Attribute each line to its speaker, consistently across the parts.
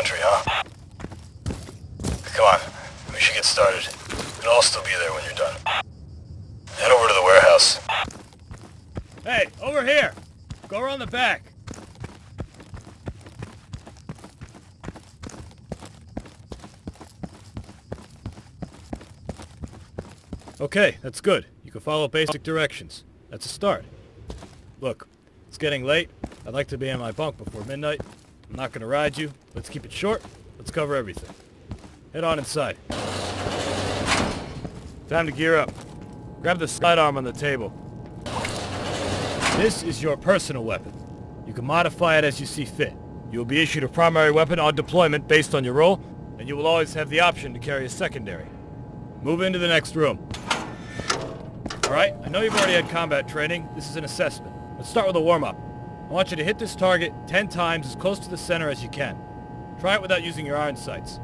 Speaker 1: entry, huh? Come on, we should get started. It'll all still be there when you're done. Head over to the warehouse.
Speaker 2: Hey, over here! Go around the back. Okay, that's good. You can follow basic directions. That's a start. Look, it's getting late. I'd like to be in my bunk before midnight. I'm not gonna ride you. Let's keep it short. Let's cover everything. Head on inside. Time to gear up. Grab the sidearm on the table. This is your personal weapon. You can modify it as you see fit. You will be issued a primary weapon on deployment based on your role, and you will always have the option to carry a secondary. Move into the next room. Alright, I know you've already had combat training. This is an assessment. Let's start with a warm-up. I want you to hit this target 10 times as close to the center as you can. Try it without using your iron sights.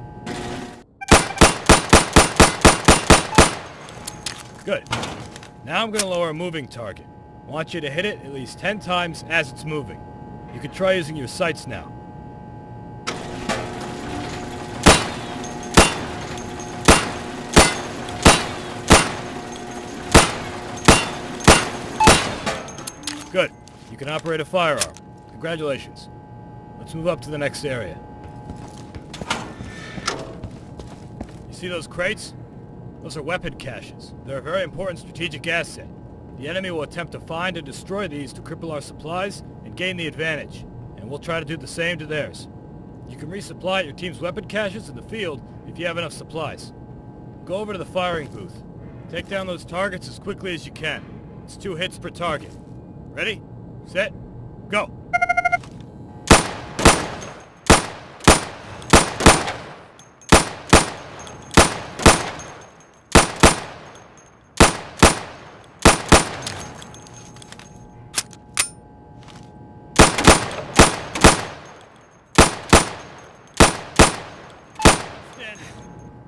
Speaker 2: Good. Now I'm going to lower a moving target. I want you to hit it at least 10 times as it's moving. You can try using your sights now. Good. You can operate a firearm. Congratulations. Let's move up to the next area. You see those crates? Those are weapon caches. They're a very important strategic asset. The enemy will attempt to find and destroy these to cripple our supplies and gain the advantage, and we'll try to do the same to theirs. You can resupply your team's weapon caches in the field if you have enough supplies. Go over to the firing booth. Take down those targets as quickly as you can. It's 2 hits per target. Ready? Set? Go!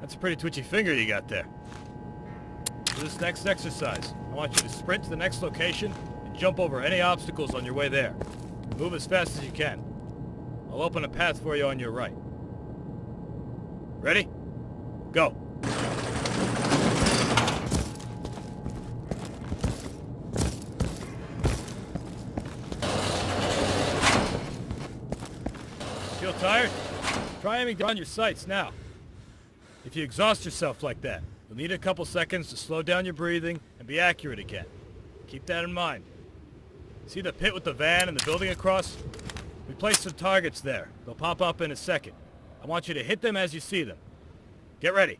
Speaker 2: That's a pretty twitchy finger you got there. For this next exercise, I want you to sprint to the next location and jump over any obstacles on your way there. Move as fast as you can. I'll open a path for you on your right. Ready? Go! Feel tired? Try aiming down your sights now. If you exhaust yourself like that, you'll need a couple seconds to slow down your breathing and be accurate again. Keep that in mind. See the pit with the van and the building across? We placed some targets there. They'll pop up in a second. I want you to hit them as you see them. Get ready.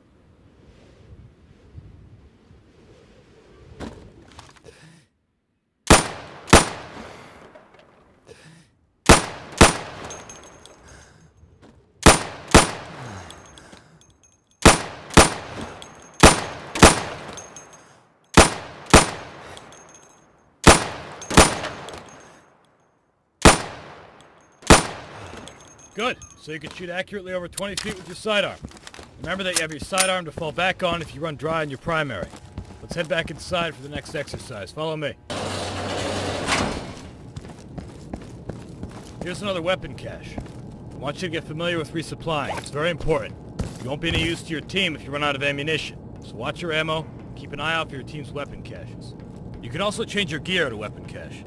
Speaker 2: Good. So you can shoot accurately over 20 feet with your sidearm. Remember that you have your sidearm to fall back on if you run dry in your primary. Let's head back inside for the next exercise. Follow me. Here's another weapon cache. I want you to get familiar with resupplying. It's very important. You won't be any use to your team if you run out of ammunition. So watch your ammo. Keep an eye out for your team's weapon caches. You can also change your gear to weapon cache.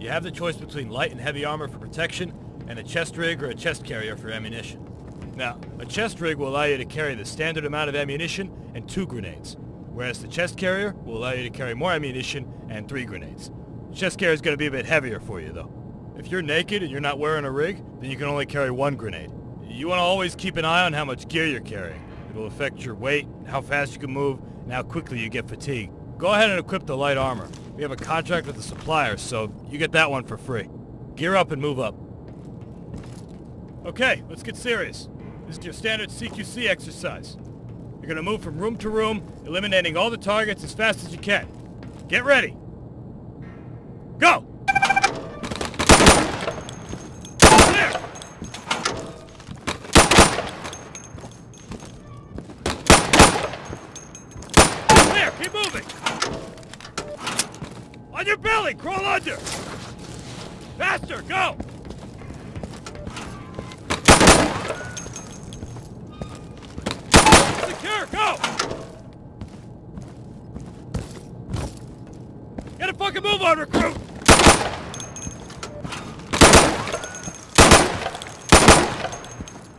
Speaker 2: You have the choice between light and heavy armor for protection, and a chest rig or a chest carrier for ammunition. Now, a chest rig will allow you to carry the standard amount of ammunition and 2 grenades, whereas the chest carrier will allow you to carry more ammunition and 3 grenades. The chest carrier is going to be a bit heavier for you, though. If you're naked and you're not wearing a rig, then you can only carry 1 grenade. You want to always keep an eye on how much gear you're carrying. It'll affect your weight, how fast you can move, and how quickly you get fatigued. Go ahead and equip the light armor. We have a contract with the supplier, so you get that one for free. Gear up and move up. Okay, let's get serious. This is your standard CQC exercise. You're going to move from room to room, eliminating all the targets as fast as you can. Get ready. Go! Clear! Clear, keep moving! On your belly, crawl under! Faster, go! Secure, go! Get a fucking move on, recruit!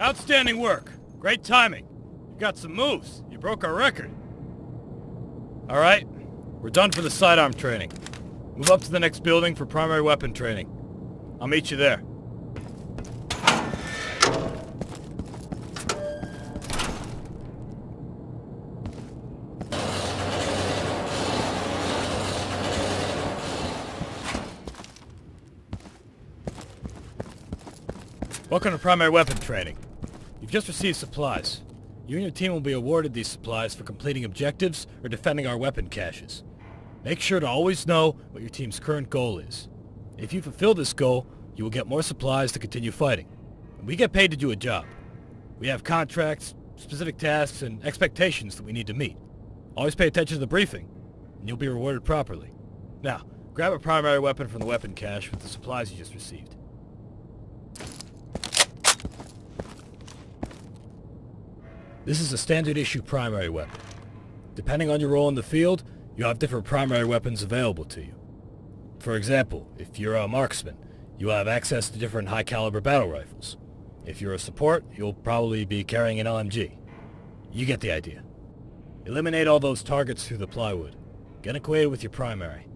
Speaker 2: Outstanding work. Great timing. You got some moves. You broke our record. Alright, we're done for the sidearm training. Move up to the next building for primary weapon training. I'll meet you there. Welcome to primary weapon training. You've just received supplies. You and your team will be awarded these supplies for completing objectives or defending our weapon caches. Make sure to always know what your team's current goal is. If you fulfill this goal, you will get more supplies to continue fighting. We get paid to do a job. We have contracts, specific tasks, and expectations that we need to meet. Always pay attention to the briefing, and you'll be rewarded properly. Now, grab a primary weapon from the weapon cache with the supplies you just received. This is a standard issue primary weapon. Depending on your role in the field, you'll have different primary weapons available to you. For example, if you're a marksman, you'll have access to different high-caliber battle rifles. If you're a support, you'll probably be carrying an LMG. You get the idea. Eliminate all those targets through the plywood. Get acquainted with your primary.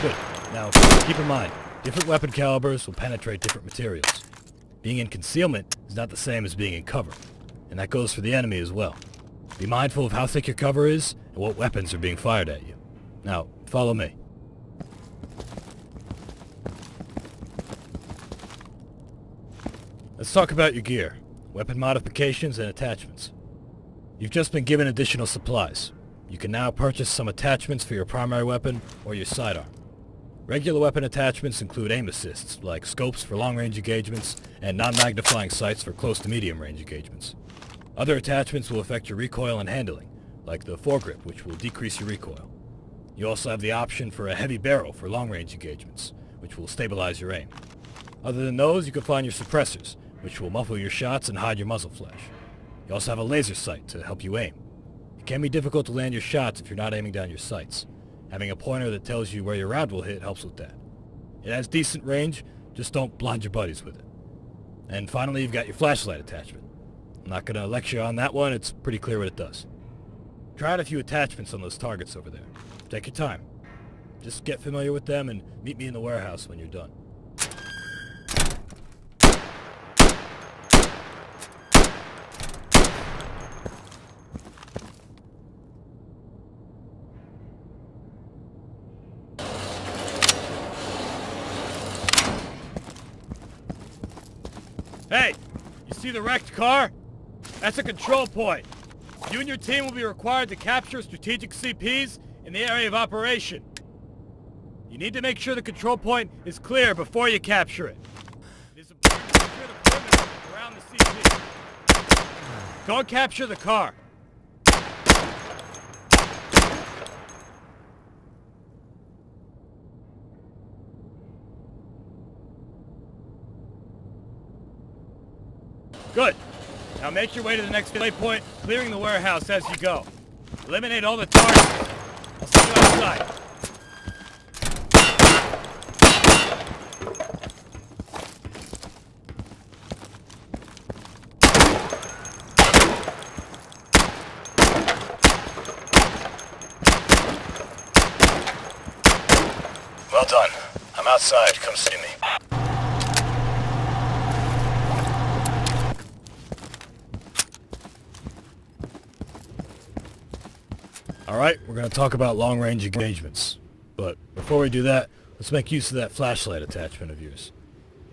Speaker 2: Good. Now, keep in mind, different weapon calibers will penetrate different materials. Being in concealment is not the same as being in cover, and that goes for the enemy as well. Be mindful of how thick your cover is and what weapons are being fired at you. Now, follow me. Let's talk about your gear, weapon modifications, and attachments. You've just been given additional supplies. You can now purchase some attachments for your primary weapon or your sidearm. Regular weapon attachments include aim assists, like scopes for long-range engagements and non-magnifying sights for close to medium-range engagements. Other attachments will affect your recoil and handling, like the foregrip, which will decrease your recoil. You also have the option for a heavy barrel for long-range engagements, which will stabilize your aim. Other than those, you can find your suppressors, which will muffle your shots and hide your muzzle flash. You also have a laser sight to help you aim. It can be difficult to land your shots if you're not aiming down your sights. Having a pointer that tells you where your round will hit helps with that. It has decent range, just don't blind your buddies with it. And finally, you've got your flashlight attachment. I'm not going to lecture on that one, it's pretty clear what it does. Try out a few attachments on those targets over there. Take your time. Just get familiar with them and meet me in the warehouse when you're done. Hey, you see the wrecked car? That's a control point. You and your team will be required to capture strategic CPs in the area of operation. You need to make sure the control point is clear before you capture it. It is important to secure the perimeter around the CP. Go and capture the car. Good. Now make your way to the next waypoint, clearing the warehouse as you go. Eliminate all the targets. I'll see you outside.
Speaker 1: Well done. I'm outside. Come see me.
Speaker 2: Alright, we're going to talk about long-range engagements. But before we do that, let's make use of that flashlight attachment of yours.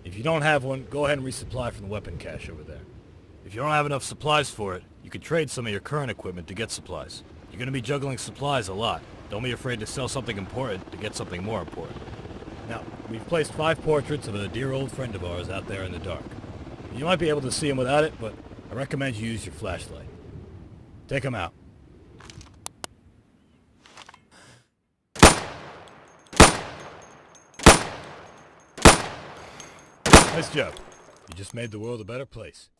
Speaker 2: If you don't have one, go ahead and resupply from the weapon cache over there. If you don't have enough supplies for it, you can trade some of your current equipment to get supplies. You're going to be juggling supplies a lot. Don't be afraid to sell something important to get something more important. Now, we've placed 5 portraits of a dear old friend of ours out there in the dark. You might be able to see him without it, but I recommend you use your flashlight. Take him out. Nice job. You just made the world a better place.